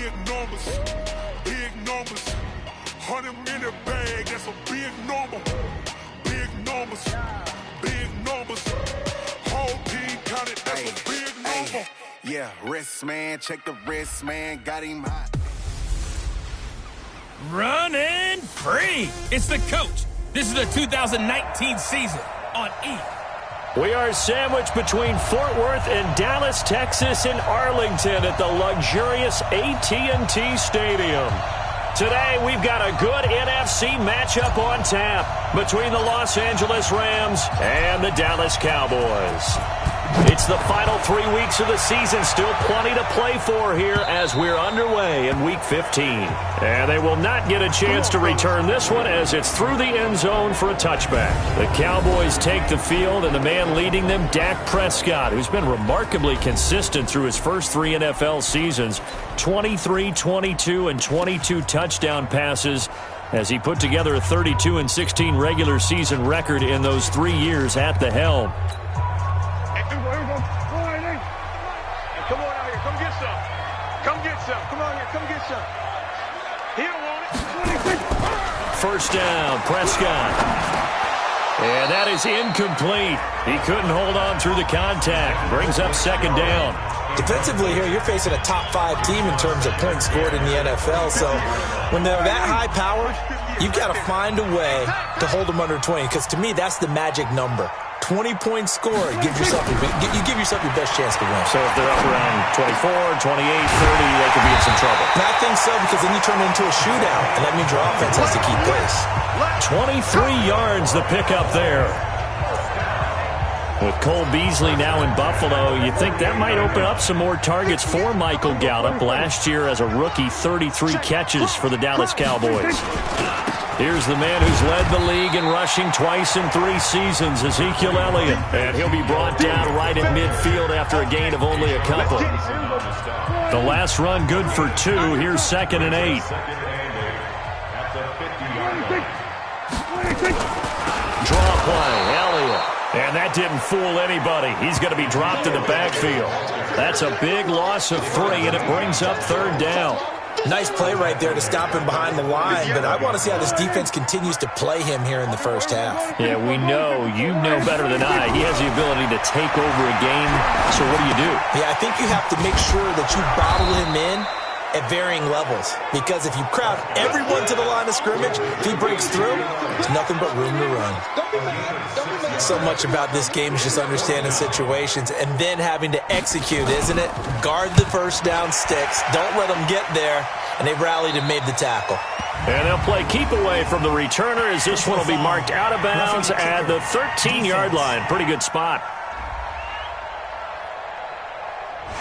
big numbers, big numbers. 100-minute bag, that's a big number. Big numbers, big numbers. Whole team counted, that's a big number. Yeah, wrist man, check the wrist man, got him hot. Running free. It's the coach. This is the 2019 season on E! We are sandwiched between Fort Worth and Dallas, Texas, and Arlington at the luxurious AT&T Stadium. Today, we've got a good NFC matchup on tap between the Los Angeles Rams and the Dallas Cowboys. It's the final 3 weeks of the season, still plenty to play for here as we're underway in Week 15. And they will not get a chance to return this one as it's through the end zone for a touchback. The Cowboys take the field, and the man leading them, Dak Prescott, who's been remarkably consistent through his first 3 NFL seasons, 23, 22, and 22 touchdown passes as he put together a 32-16 regular season record in those 3 years at the helm. Come on out here. Come get some. Come get some. Come on here. Come get some. He don't want it. First down, Prescott. And that is incomplete. He couldn't hold on through the contact. Brings up second down. Defensively here, you're facing a top 5 team in terms of points scored in the NFL. So when they're that high-powered, you've got to find a way to hold them under 20. Because to me, that's the magic number. 20-point score, you give yourself your best chance to win. So if they're up around 24, 28, 30, they could be in some trouble. And I think so, because then you turn it into a shootout, and that means your offense has to keep pace. 23 yards the pickup there. With Cole Beasley now in Buffalo, you think that might open up some more targets for Michael Gallup. Last year as a rookie, 33 catches for the Dallas Cowboys. Here's the man who's led the league in rushing twice in 3 seasons, Ezekiel Elliott. And he'll be brought down right at midfield after a gain of only a couple. The last run good for 2. Here's 2nd and 8. Draw play, Elliott. And that didn't fool anybody. He's going to be dropped in the backfield. That's a big loss of 3, and it brings up 3rd down. Nice play right there to stop him behind the line, but I want to see how this defense continues to play him here in the first half. Yeah, we know. You know better than I. He has the ability to take over a game, so what do? Yeah, I think you have to make sure that you bottle him in at varying levels, because if you crowd everyone to the line of scrimmage, if he breaks through, there's nothing but room to run. So much about this game is just understanding situations and then having to execute, isn't it? Guard the first down sticks. Don't let them get there. And they rallied and made the tackle. And they'll play keep away from the returner as this one will be marked out of bounds at the 13-yard line. Pretty good spot.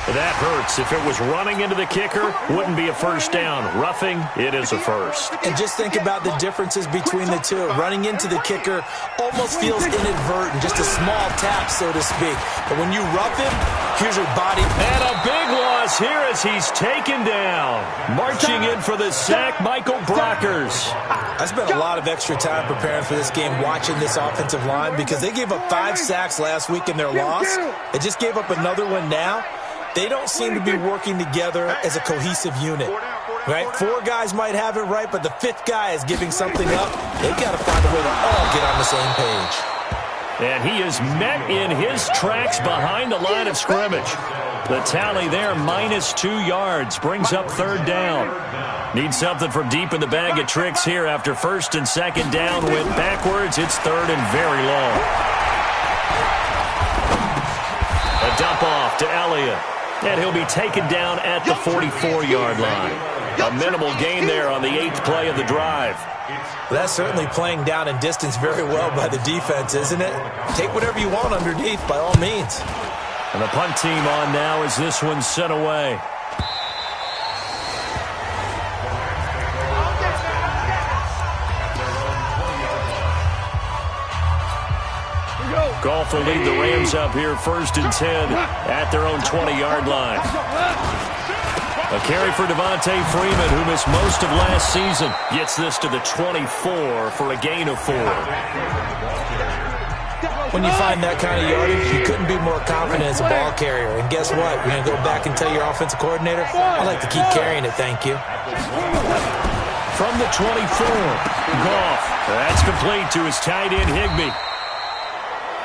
That hurts. If it was running into the kicker, wouldn't be a first down. Roughing, it is a first. And just think about the differences between the two. Running into the kicker almost feels inadvertent, just a small tap, so to speak. But when you rough him, here's your body. And a big loss here as he's taken down. Marching in for the sack, Michael Brockers. I spent a lot of extra time preparing for this game, watching this offensive line, because they gave up 5 sacks last week in their loss. They just gave up another one now. They don't seem to be working together as a cohesive unit, right? 4 guys might have it right, but the 5th guy is giving something up. They've got to find a way to all get on the same page. And he is met in his tracks behind the line of scrimmage. The tally there, -2 yards, brings up 3rd down. Need something from deep in the bag of tricks here after 1st and 2nd down. Went backwards. It's 3rd and very long. A dump off to Elliott. And he'll be taken down at the 44-yard line. A minimal gain there on the 8th play of the drive. That's certainly playing down in distance very well by the defense, isn't it? Take whatever you want underneath, by all means. And the punt team on now as this one's sent away. Goff will lead the Rams up here 1st and 10 at their own 20-yard line. A carry for Devontae Freeman, who missed most of last season. Gets this to the 24 for a gain of 4. When you find that kind of yardage, you couldn't be more confident as a ball carrier. And guess what? You're going to go back and tell your offensive coordinator, I'd like to keep carrying it, thank you. From the 24, Goff. That's complete to his tight end, Higbee.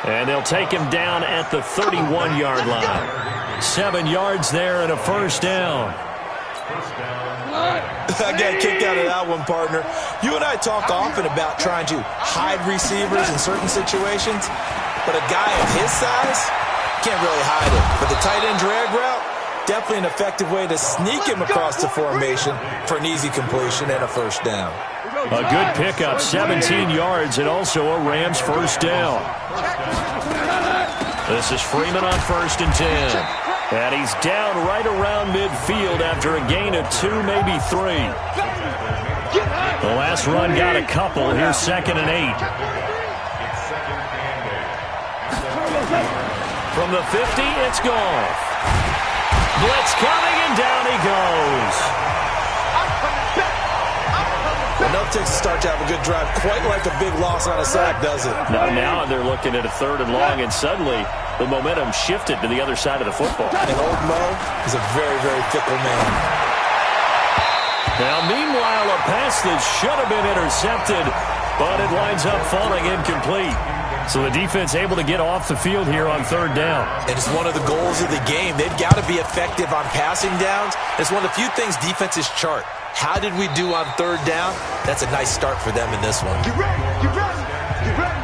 And they'll take him down at the 31-yard line. 7 yards there and a first down. I got a kick out of that one, partner. You and I talk often about trying to hide receivers in certain situations, but a guy of his size can't really hide it. But the tight end drag route, definitely an effective way to sneak him across the formation for an easy completion and a first down. A good pickup, 17 yards, and also a Rams first down. This is Freeman on 1st and 10. And he's down right around midfield after a gain of 2, maybe 3. The last run got a couple. Here's 2nd and 8. From the 50, it's Goff. Blitz coming, and down he goes. Enough takes to start to have a good drive, quite like a big loss on a sack, does it? Now they're looking at a 3rd and long, and suddenly the momentum shifted to the other side of the football. And old Mo is a very, very fickle man. Now, meanwhile, a pass that should have been intercepted, but it winds up falling incomplete. So the defense able to get off the field here on 3rd down. And it's one of the goals of the game. They've got to be effective on passing downs. It's one of the few things defenses chart. How did we do on 3rd down? That's a nice start for them in this one. Get ready, get ready, get ready.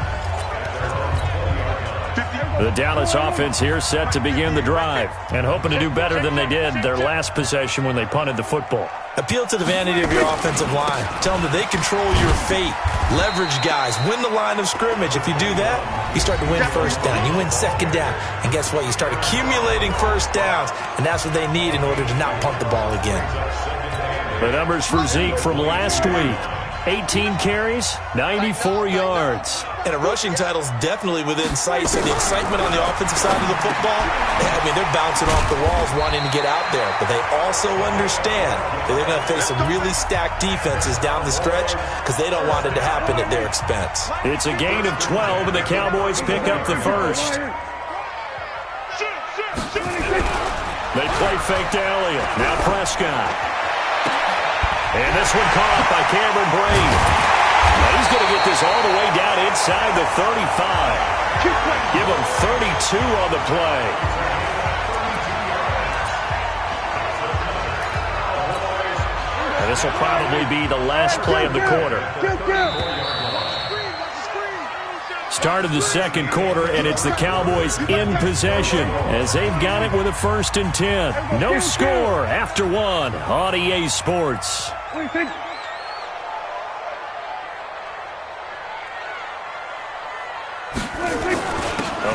The Dallas offense here set to begin the drive and hoping to do better than they did their last possession when they punted the football. Appeal to the vanity of your offensive line. Tell them that they control your fate. Leverage guys. Win the line of scrimmage. If you do that, you start to win 1st down. You win 2nd down. And guess what? You start accumulating 1st downs, and that's what they need in order to not punt the ball again. The numbers for Zeke from last week. 18 carries, 94 yards. And a rushing title's definitely within sight. So the excitement on the offensive side of the football, I mean, they're bouncing off the walls wanting to get out there. But they also understand that they're going to face some really stacked defenses down the stretch because they don't want it to happen at their expense. It's a gain of 12, and the Cowboys pick up the first. They play fake to Elliott. Now Prescott. And this one caught by Cameron Brate. Now he's going to get this all the way down inside the 35. Give him 32 on the play. And this will probably be the last play of the quarter. Start of the 2nd quarter, and it's the Cowboys in possession as they've got it with a 1st and 10. No score after 1 on EA Sports. A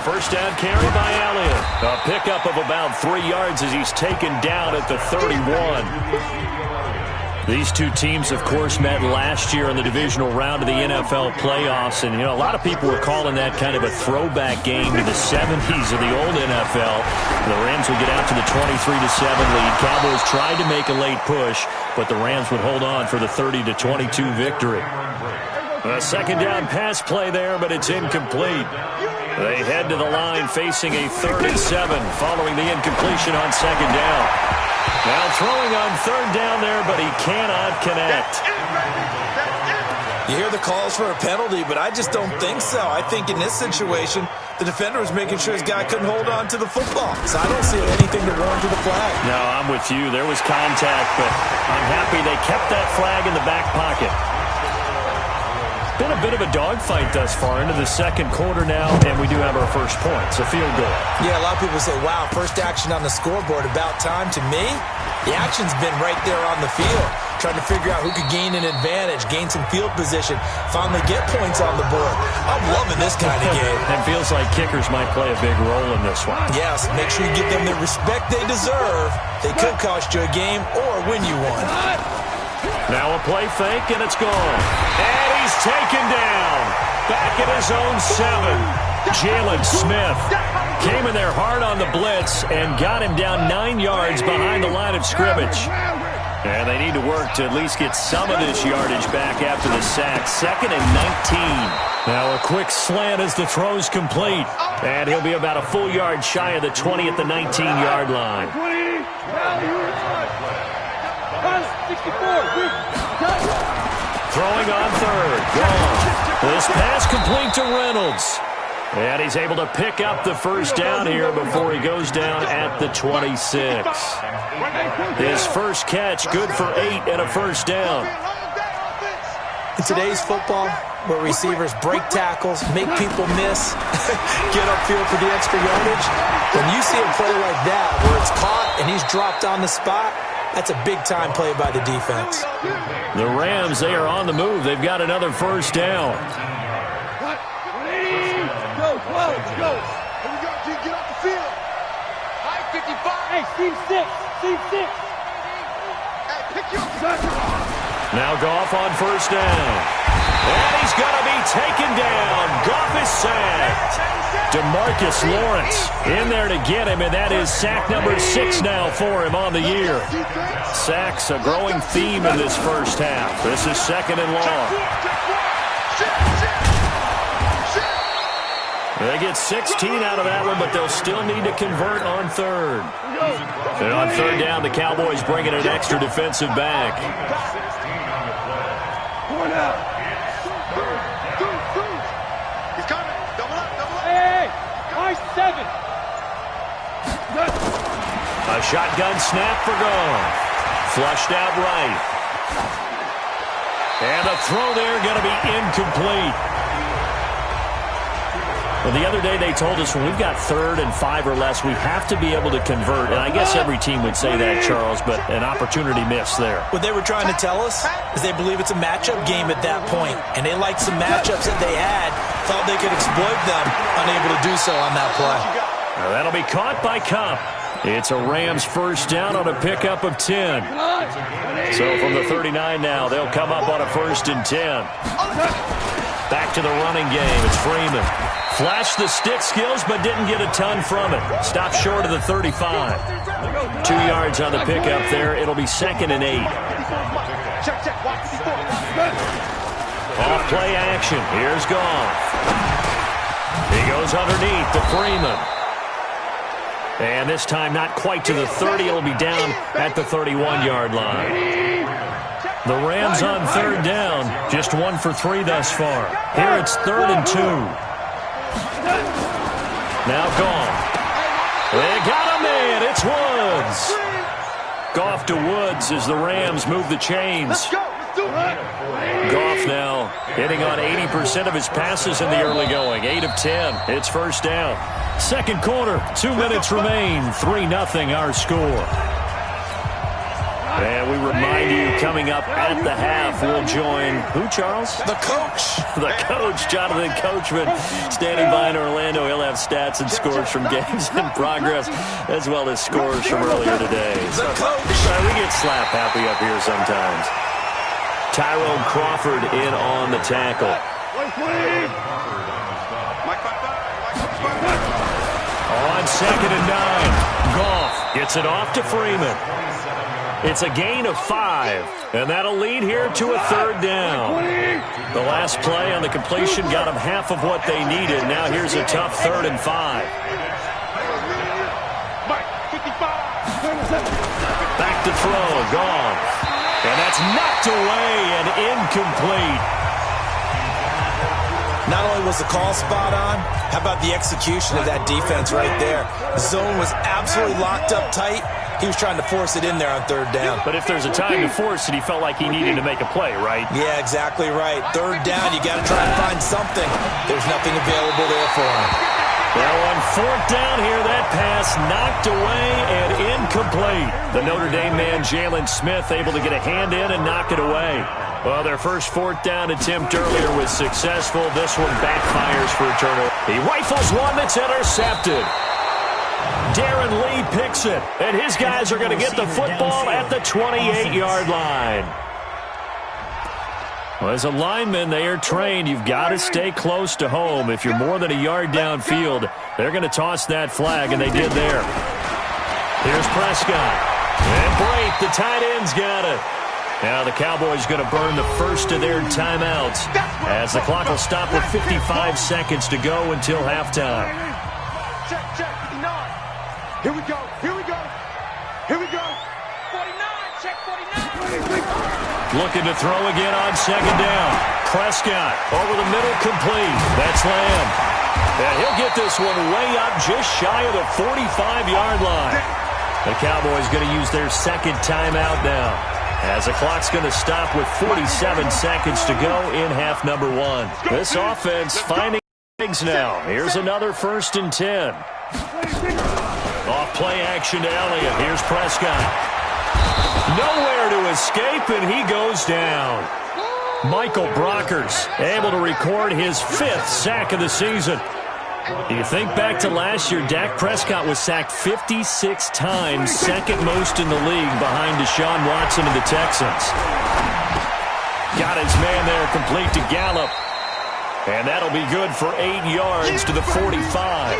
first down carry by Elliott. A pickup of about 3 yards as he's taken down at the 31. These two teams, of course, met last year in the divisional round of the NFL playoffs. And, you know, a lot of people were calling that kind of a throwback game to the 70s of the old NFL. The Rams would get out to the 23-7 lead. Cowboys tried to make a late push, but the Rams would hold on for the 30-22 victory. A 2nd down pass play there, but it's incomplete. They head to the line facing a 3rd and 7 following the incompletion on 2nd down. Now throwing on 3rd down there, but he cannot connect. You hear the calls for a penalty, but I just don't think so. I think in this situation, the defender was making sure his guy couldn't hold on to the football. So I don't see anything that warranted a flag. No, I'm with you. There was contact, but I'm happy they kept that flag in the back pocket. Been a bit of a dogfight thus far into the 2nd quarter now, and we do have our first point. It's a field goal. Yeah, a lot of people say, wow, first action on the scoreboard, about time. To me, the action's been right there on the field, trying to figure out who could gain an advantage, gain some field position, finally get points on the board. I'm loving this kind of game. It feels like kickers might play a big role in this one. Yes, make sure you give them the respect they deserve. They could cost you a game or win you one. Now a play fake, and it's gone. And he's taken down. Back at his own 7. Jalen Smith came in there hard on the blitz and got him down 9 yards behind the line of scrimmage. And they need to work to at least get some of this yardage back after the sack. 2nd and 19. Now a quick slant as the throw's complete. And he'll be about a full yard shy of the 20 at the 19-yard line. Throwing on 3rd. Gone. This pass complete to Reynolds. And he's able to pick up the first down here before he goes down at the 26. His first catch, good for 8 and a first down. In today's football, where receivers break tackles, make people miss, get upfield for the extra yardage, when you see a play like that where it's caught and he's dropped on the spot, that's a big-time play by the defense. The Rams, they are on the move. They've got another first down. Let's go. Here we go, G. Get off the field. High 55. Hey, Steve 6. Steve 6. Hey, pick your Now Goff on first down. And he's going to be taken down. Goff is sacked. DeMarcus Lawrence in there to get him, and that is sack number 6 now for him on the year. Sacks a growing theme in this first half. This is 2nd and long. They get 16 out of that one, but they'll still need to convert on 3rd. And on 3rd down, the Cowboys bringing an extra defensive back. He's coming. Double up. Hey, high 7. A shotgun snap for Goff. Flushed out right. And the throw there going to be incomplete. Well, the other day they told us when we've got 3rd and 5 or less, we have to be able to convert. And I guess every team would say that, Charles, but an opportunity missed there. What they were trying to tell us is they believe it's a matchup game at that point, and they liked some matchups that they had, thought they could exploit them, unable to do so on that play. Now that'll be caught by Kupp. It's a Rams first down on a pickup of 10. So from the 39 now, they'll come up on a 1st and 10. Back to the running game. It's Freeman. Flashed the stick skills, but didn't get a ton from it. Stopped short of the 35. 2 yards on the pickup there. It'll be 2nd and 8. Off play action. Here's Goff. He goes underneath to Freeman. And this time not quite to the 30. It'll be down at the 31-yard line. The Rams on 3rd down. Just 1 for 3 thus far. Here it's 3rd and 2. Now Goff. They got a man. It's Woods. Goff to Woods as the Rams move the chains. Goff now hitting on 80% of his passes in the early going. 8 of 10. It's first down. Second quarter. 2 minutes remain. 3-0 our score. And we remind you, coming up at the half, we'll join who, Charles? The coach. The coach, Jonathan Coachman, standing by in Orlando. He'll have stats and scores from games in progress, as well as scores from earlier today. The coach. We get slap happy up here sometimes. Tyrone Crawford in on the tackle. On 2nd and 9, Goff gets it off to Freeman. It's a gain of 5, and that'll lead here to a 3rd down. The last play on the completion got them half of what they needed. Now here's a tough 3rd and 5. Back to throw, Goff. And that's knocked away and incomplete. Not only was the call spot on, how about the execution of that defense right there? The zone was absolutely locked up tight. He was trying to force it in there on 3rd down. But if there's a time to force it, he felt like he needed to make a play, right? Yeah, exactly right. 3rd down, you got to try and find something. There's nothing available there for him. Now on 4th down here, that pass knocked away and incomplete. The Notre Dame man, Jalen Smith, able to get a hand in and knock it away. Well, their first 4th down attempt earlier was successful. This one backfires for a turnover. He rifles one that's intercepted. Darren Lee picks it, and his guys are going to get the football at the 28-yard line. Well, as a lineman, they are trained. You've got to stay close to home. If you're more than a yard downfield, they're going to toss that flag, and they did there. Here's Prescott. And Brate, the tight end's got it. Now the Cowboys going to burn the first of their timeouts as the clock will stop with 55 seconds to go until halftime. Check, 59. Here we go, here we go, here we go. 49, check 49. Looking to throw again on second down. Prescott over the middle, complete. That's Lamb. And he'll get this one way up just shy of the 45-yard line. The Cowboys going to use their second timeout now, as the clock's going to stop with 47 seconds to go in half number one. This offense finding legs now. Here's another 1st and 10. Off play action to Elliott. Here's Prescott. Nowhere to escape, and he goes down. Michael Brockers able to record his 5th sack of the season. You think back to last year, Dak Prescott was sacked 56 times, second most in the league behind Deshaun Watson and the Texans. Got his man there, complete to Gallup. And that'll be good for 8 yards to the 45.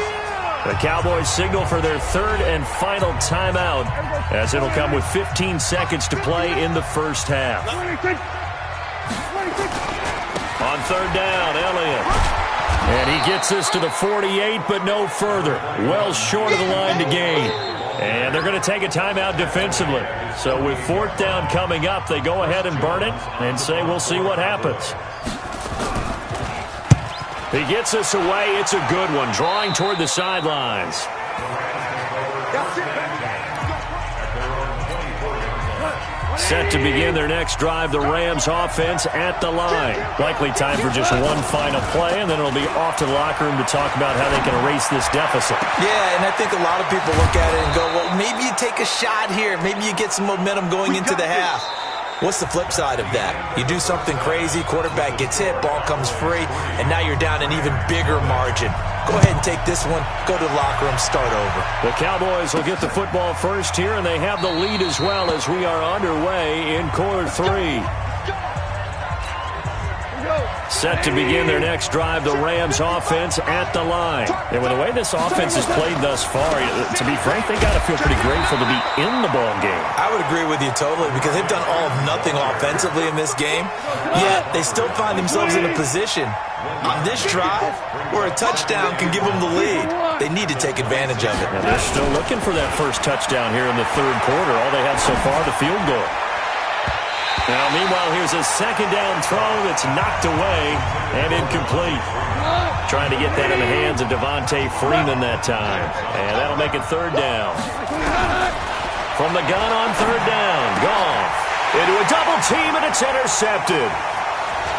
The Cowboys signal for their 3rd and final timeout, as it'll come with 15 seconds to play in the first half. On 3rd down, Elliott. And he gets this to the 48, but no further. Well short of the line to gain. And they're going to take a timeout defensively. So with 4th down coming up, they go ahead and burn it and say we'll see what happens. He gets this away. It's a good one, drawing toward the sidelines. Set to begin their next drive, the Rams offense at the line. Likely time for just one final play, and then it'll be off to the locker room to talk about how they can erase this deficit. Yeah, and I think a lot of people look at it and go, well, maybe you take a shot here. Maybe you get some momentum going into the half. What's the flip side of that? You do something crazy, quarterback gets hit, ball comes free, and now you're down an even bigger margin. Go ahead and take this one, go to the locker room, start over. The Cowboys will get the football first here, and they have the lead as well as we are underway in quarter 3. Set to begin their next drive, the Rams offense at the line. And with the way this offense has played thus far, to be frank, they got to feel pretty grateful to be in the ball game. I would agree with you totally, because they've done all of nothing offensively in this game, yet they still find themselves in a position on this drive where a touchdown can give them the lead. They need to take advantage of it. And they're still looking for that first touchdown here in the 3rd quarter. All they have so far, the field goal. Now, meanwhile, here's a 2nd down throw that's knocked away and incomplete. Trying to get that in the hands of Devontae Freeman that time. And that'll make it 3rd down. From the gun on 3rd down, Goff into a double team, and it's intercepted.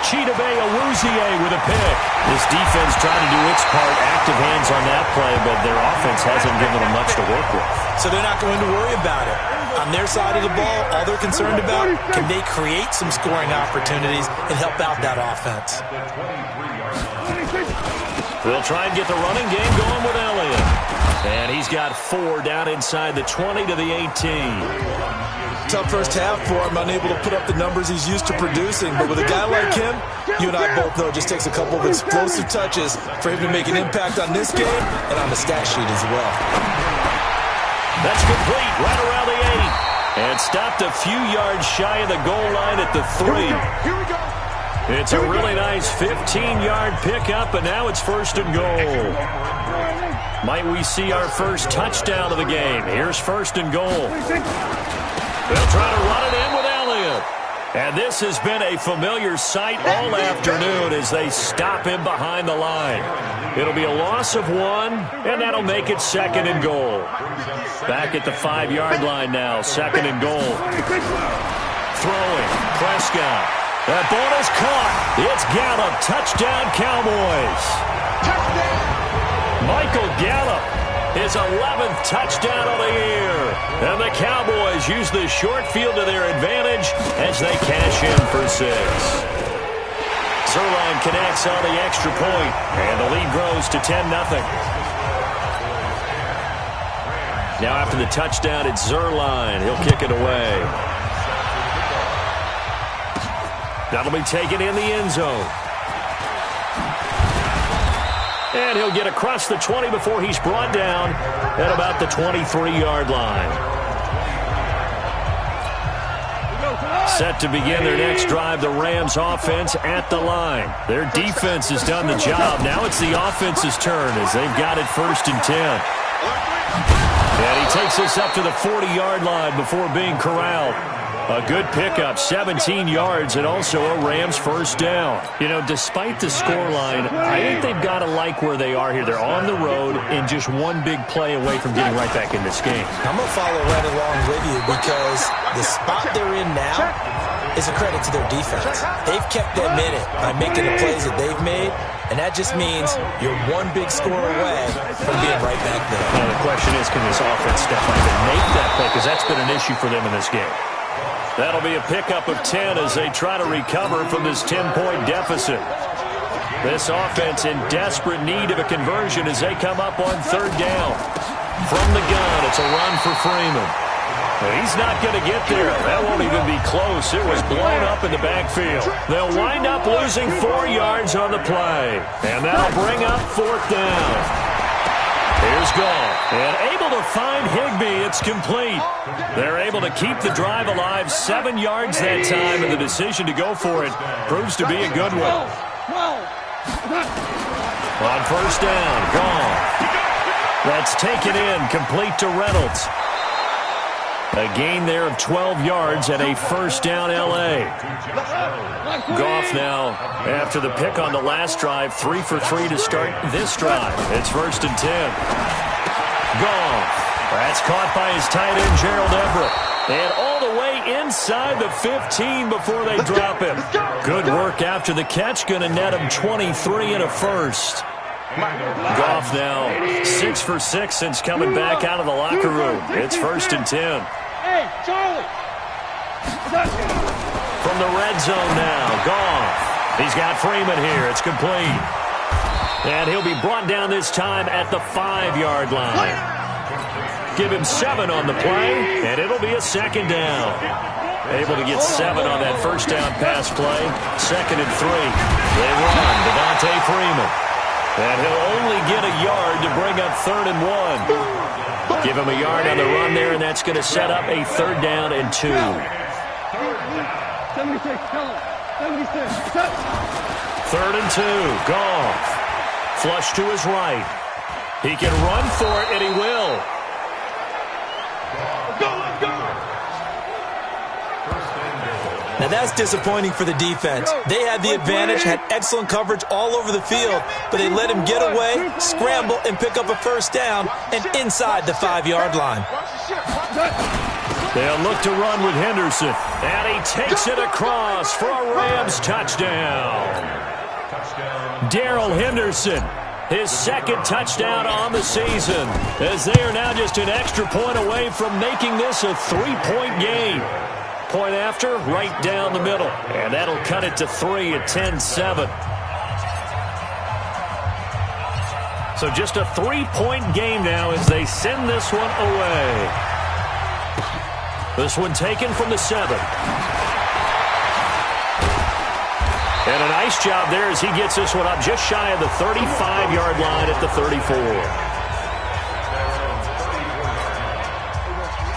Chidobe Awuzie with a pick. This defense trying to do its part, active hands on that play, but their offense hasn't given them much to work with. So they're not going to worry about it. On their side of the ball, all they're concerned about, can they create some scoring opportunities and help out that offense? They'll try and get the running game going with Elliott. And he's got 4 down inside the 20 to the 18. Tough first half for him, unable to put up the numbers he's used to producing. But with a guy like him, you and I both know it just takes a couple of explosive touches for him to make an impact on this game and on the stat sheet as well. That's complete right around the 8. And stopped a few yards shy of the goal line at the 3. Here we go. It's a really nice 15-yard pickup, and now it's 1st and goal. Might we see our first touchdown of the game? Here's 1st and goal. They'll try to run it in with Elliott. And this has been a familiar sight all afternoon as they stop him behind the line. It'll be a loss of 1, and that'll make it 2nd and goal. Back at the 5-yard line now, 2nd and goal. Throwing, Prescott. That ball is caught. It's Gallup. Touchdown, Cowboys. Michael Gallup, his 11th touchdown of the year. And the Cowboys use the short field to their advantage as they cash in for 6. Zerline connects on the extra point, and the lead grows to 10-0. Now after the touchdown, it's Zerline. He'll kick it away. That'll be taken in the end zone. And he'll get across the 20 before he's brought down at about the 23-yard line. set to begin their next drive. The Rams offense at the line. Their defense has done the job. Now it's the offense's turn as they've got it 1st and 10. And he takes us up to the 40-yard line before being corralled. A good pickup, 17 yards, and also a Rams first down. You know, despite the scoreline, I think they've got to like where they are here. They're on the road and just one big play away from getting right back in this game. I'm going to follow right along with you because the spot they're in now is a credit to their defense. They've kept them in it by making the plays that they've made, and that just means you're one big score away from being right back there. Now the question is, can this offense step up and make that play? Because that's been an issue for them in this game. That'll be a pickup of 10 as they try to recover from this 10-point deficit. This offense in desperate need of a conversion as they come up on 3rd down. From the gun, it's a run for Freeman. He's not going to get there. That won't even be close. It was blown up in the backfield. They'll wind up losing 4 yards on the play. And that'll bring up 4th down. Here's Goff, and able to find Higbee. It's complete. They're able to keep the drive alive, 7 yards that time, and the decision to go for it proves to be a good one. On 1st down, Goff. That's taken in, complete to Reynolds. A gain there of 12 yards and a 1st down L.A. Goff now, after the pick on the last drive, 3 for 3 to start this drive. It's 1st and 10. Goff. That's caught by his tight end, Gerald Everett. And all the way inside the 15 before they drop him. Good work after the catch. Going to net him 23 and a first. Goff now 6 for 6 since coming back out of the locker room. It's 1st and 10. Hey, Charlie. From the red zone now, Goff. He's got Freeman here. It's complete. And he'll be brought down this time at the 5-yard line. Give him 7 on the play, and it'll be a 2nd down. Able to get 7 on that 1st down pass play. 2nd and 3. They run. Devontae Freeman. And he'll only get a yard to bring up 3rd and 1. Give him a yard on the run there, and that's going to set up a 3rd down and 2. 76, tell him. 76, set. 3rd and 2, Goff. Flush to his right. He can run for it, and he will. Let's go. Now that's disappointing for the defense. They had the advantage, had excellent coverage all over the field, but they let him get away, scramble, and pick up a 1st down and inside the 5-yard line. They'll look to run with Henderson, and he takes it across for a Rams touchdown. Darrell Henderson, his 2nd touchdown on the season, as they are now just an extra point away from making this a 3-point game. Point after, right down the middle. And that'll cut it to 3 at 10-7. So just a 3-point game now as they send this one away. This one taken from the 7. And a nice job there as he gets this one up just shy of the 35-yard line at the 34.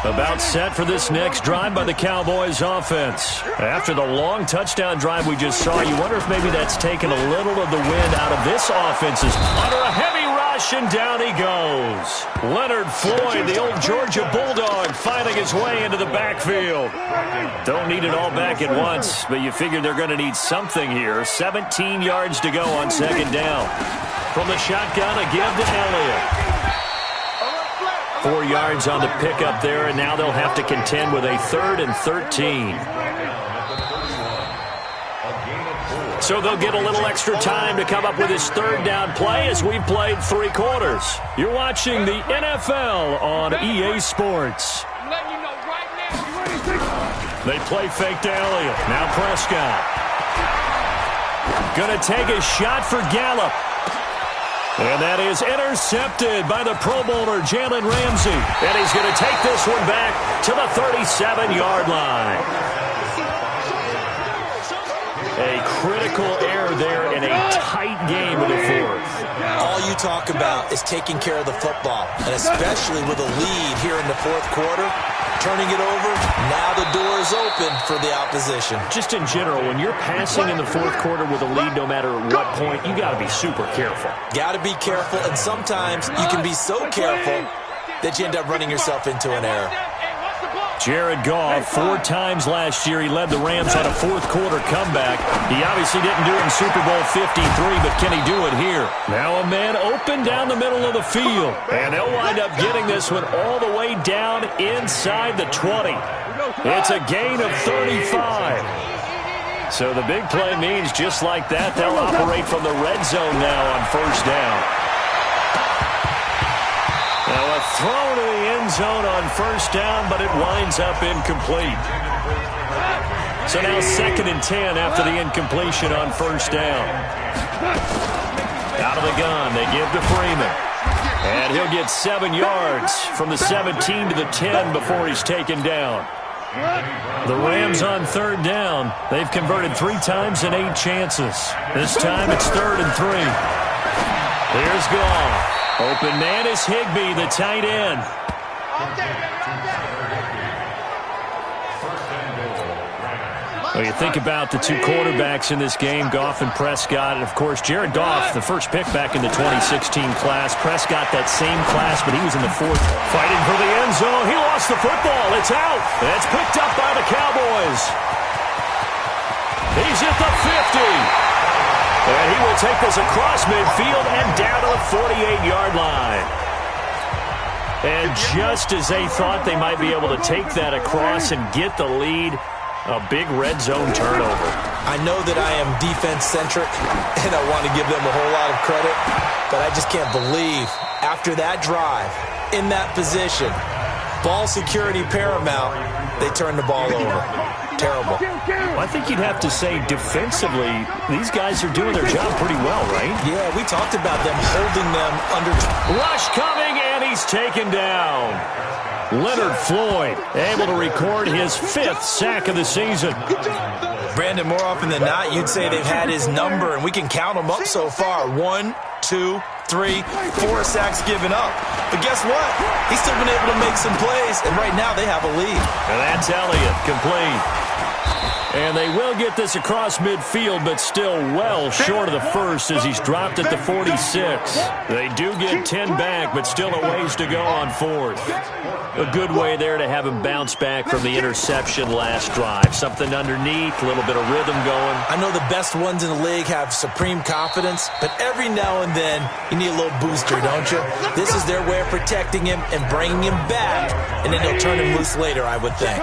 About set for this next drive by the Cowboys offense. After the long touchdown drive we just saw, you wonder if maybe that's taken a little of the wind out of this offense's under a heavy rush, and down he goes. Leonard Floyd, the old Georgia Bulldog, finding his way into the backfield. Don't need it all back at once, but you figure they're going to need something here. 17 yards to go on 2nd down. From the shotgun, a give to Elliott. 4 yards on the pickup there, and now they'll have to contend with a 3rd and 13. So they'll get a little extra time to come up with his 3rd down play as we've played 3 quarters. You're watching the NFL on EA Sports. They play fake to Elliott. Now Prescott. Gonna take a shot for Gallup. And that is intercepted by the Pro Bowler, Jalen Ramsey. And he's going to take this one back to the 37-yard line. A critical error there in a tight game in the 4th. All you talk about is taking care of the football, and especially with a lead here in the 4th quarter, turning it over. Now the door is open for the opposition. Just in general, when you're passing in the fourth quarter with a lead, no matter what point, you got to be super careful. Got to be careful, and sometimes you can be so careful that you end up running yourself into an error. Jared Goff, 4 times last year, he led the Rams on a fourth-quarter comeback. He obviously didn't do it in Super Bowl 53, but can he do it here? Now a man open down the middle of the field, and they'll wind up getting this one all the way down inside the 20. It's a gain of 35. So the big play means just like that, they'll operate from the red zone now on first down. Now a throw to the end zone on first down, but it winds up incomplete. So now 2nd and 10 after the incompletion on first down. Out of the gun, they give to Freeman. And he'll get 7 yards from the 17 to the 10 before he's taken down. The Rams on third down. They've converted 3 times in 8 chances. This time it's 3rd and 3. Here's Goff. Open man is Higbee, the tight end. Well, you think about the 2 quarterbacks in this game, Goff and Prescott. And, of course, Jared Goff, the first pick back in the 2016 class. Prescott, that same class, but he was in the 4th. Fighting for the end zone. He lost the football. It's out. It's picked up by the Cowboys. He's at the 50. And he will take this across midfield and down to the 48-yard line. And just as they thought they might be able to take that across and get the lead, a big red zone turnover. I know that I am defense-centric, and I want to give them a whole lot of credit, but I just can't believe after that drive, in that position, ball security paramount, they turn the ball over. Terrible. Well, I think you'd have to say defensively, these guys are doing their job pretty well, right? Yeah, we talked about them holding them under. Rush coming, and he's taken down. Leonard Floyd able to record his 5th sack of the season. Brandon, more often than not, you'd say they've had his number, and we can count them up so far. 1, 2, 3, 4 sacks given up. But guess what? He's still been able to make some plays, and right now they have a lead. And that's Elliott, complete. And they will get this across midfield, but still well short of the first as he's dropped at the 46. They do get 10 back, but still a ways to go on 4th. A good way there to have him bounce back from the interception last drive. Something underneath, a little bit of rhythm going. I know the best ones in the league have supreme confidence, but every now and then you need a little booster, don't you? This is their way of protecting him and bringing him back, and then they'll turn him loose later, I would think.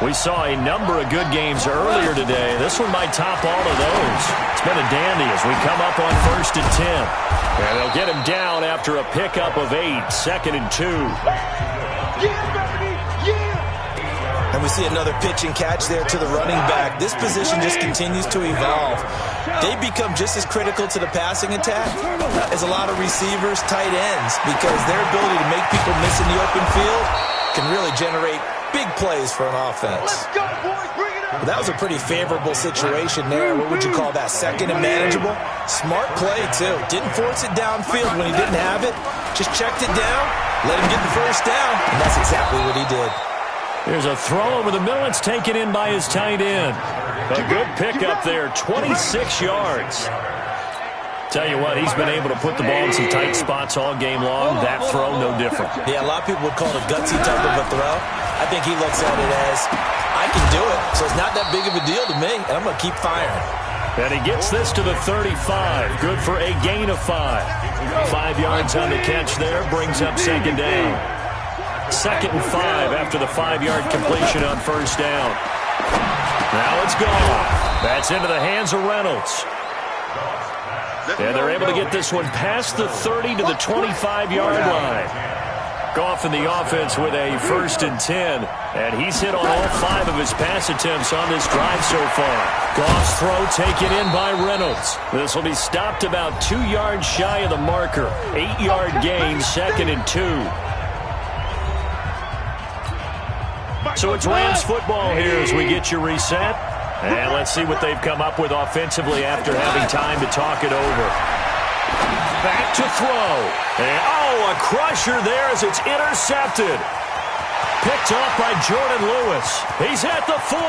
We saw a number of good games earlier today. This one might top all of those. It's been a dandy as we come up on 1st and 10. And they'll get him down after a pickup of 8, 2nd and 2. And we see another pitch and catch there to the running back. This position just continues to evolve. They become just as critical to the passing attack as a lot of receivers, tight ends, because their ability to make people miss in the open field can really generate big plays for an offense. Well, that was a pretty favorable situation there. What would you call that? 2nd and manageable? Smart play, too. Didn't force it downfield when he didn't have it. Just checked it down, let him get the first down, and that's exactly what he did. There's a throw over the middle. It's taken in by his tight end. A good pickup there, 26 yards. Tell you what, he's been able to put the ball in some tight spots all game long. That throw, no different. Yeah, a lot of people would call it a gutsy type of a throw. I think he looks at it as, I can do it, so it's not that big of a deal to me, and I'm going to keep firing. And he gets this to the 35. Good for a gain of 5. 5 yards on the catch there, brings up 2nd down. 2nd and 5 after the 5-yard completion on first down. Now it's gone. That's into the hands of Reynolds. And they're able to get this one past the 30 to the 25-yard line. Goff in the offense with a 1st and 10. And he's hit on all 5 of his pass attempts on this drive so far. Goff's throw taken in by Reynolds. This will be stopped about 2 yards shy of the marker. 8-yard gain, 2nd and 2. So it's Rams football here as we get you reset. And let's see what they've come up with offensively after having time to talk it over. Back to throw. And, a crusher there as it's intercepted. Picked off by Jordan Lewis. He's at the 40.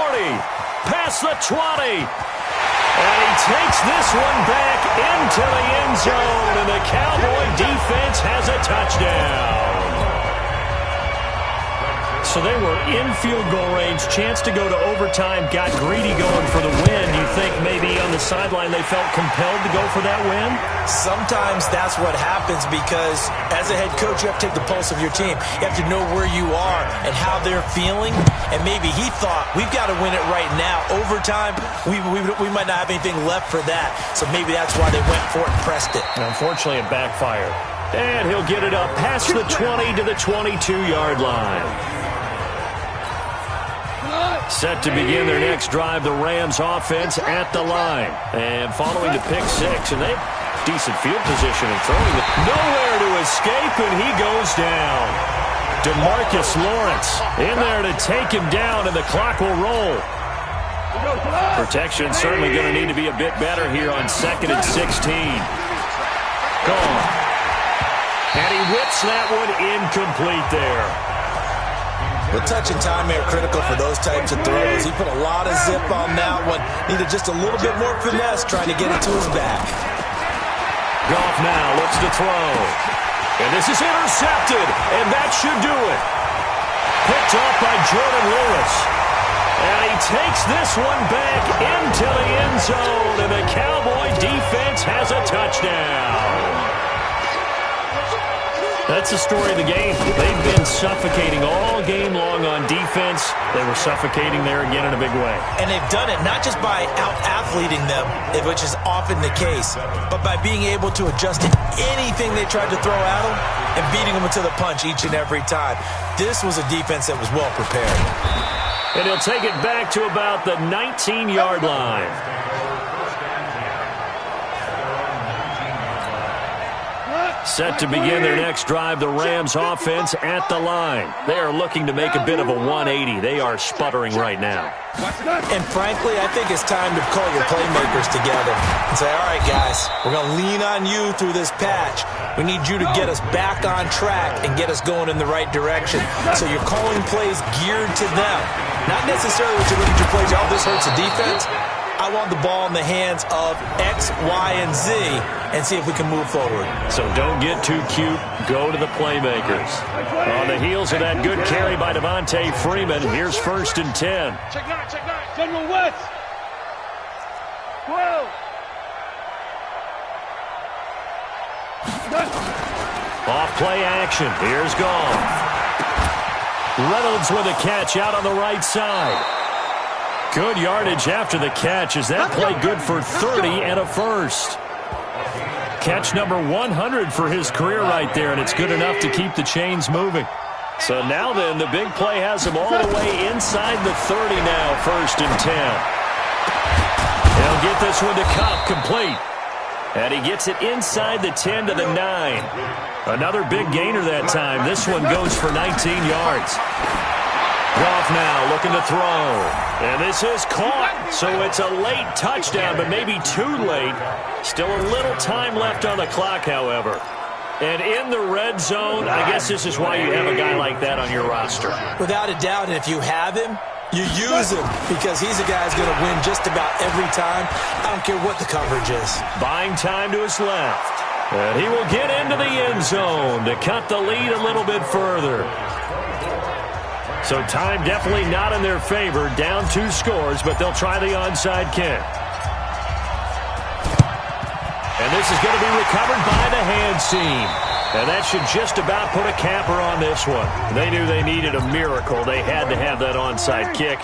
Past the 20. And he takes this one back into the end zone. And the Cowboy defense has a touchdown. So they were in field goal range. Chance to go to overtime. Got greedy going for the win. You think maybe on the sideline they felt compelled to go for that win? Sometimes that's what happens because as a head coach, you have to take the pulse of your team. You have to know where you are and how they're feeling. And maybe he thought, we've got to win it right now. Overtime, we might not have anything left for that. So maybe that's why they went for it and pressed it. Unfortunately, it backfired. And he'll get it up past the 20 to the 22-yard line. Set to begin their next drive, the Rams offense at the line. And following the pick six, and they have decent field position and throwing it. Nowhere to escape, and he goes down. DeMarcus Lawrence in there to take him down, and the clock will roll. Protection certainly going to need to be a bit better here on 2nd and 16. Gone. And he whips that one incomplete there. Well, touch and time are critical for those types of throws. He put a lot of zip on that one. Needed just a little bit more finesse trying to get it to his back. Goff now looks to throw. And this is intercepted, and that should do it. Picked off by Jordan Lewis. And he takes this one back into the end zone, and the Cowboy defense has a touchdown. That's the story of the game. They've been suffocating all game long on defense. They were suffocating there again in a big way. And they've done it not just by out-athleting them, which is often the case, but by being able to adjust to anything they tried to throw at them and beating them into the punch each and every time. This was a defense that was well prepared. And he'll take it back to about the 19-yard line. Set to begin their next drive, the Rams offense at the line. They are looking to make a bit of a 180. They are sputtering right now. And frankly, I think it's time to call your playmakers together and say, all right, guys, we're going to lean on you through this patch. We need you to get us back on track and get us going in the right direction. So you're calling plays geared to them. Not necessarily what you look at your plays, oh, this hurts the defense. I want the ball in the hands of X, Y, and Z and see if we can move forward. So don't get too cute. Go to the playmakers. On the heels of that good carry by Devontae Freeman, here's 1st and 10. Check nine. General West. 12. Off play action. Here's Goff. Reynolds with a catch out on the right side. Good yardage after the catch as that play good for 30 and a first. Catch number 100 for his career right there, and it's good enough to keep the chains moving. So now then, the big play has him all the way inside the 30 now, 1st and 10. He'll get this one to Cobb, complete. And he gets it inside the 10 to the 9. Another big gainer that time. This one goes for 19 yards. Goff now looking to throw. And this is caught. So it's a late touchdown, but maybe too late. Still a little time left on the clock, however. And in the red zone, I guess this is why you have a guy like that on your roster. Without a doubt, and if you have him, you use him because he's a guy who's going to win just about every time. I don't care what the coverage is. Buying time to his left. And he will get into the end zone to cut the lead a little bit further. So time definitely not in their favor. Down 2 scores, but they'll try the onside kick. And this is going to be recovered by the hands team. And that should just about put a capper on this one. They knew they needed a miracle. They had to have that onside kick.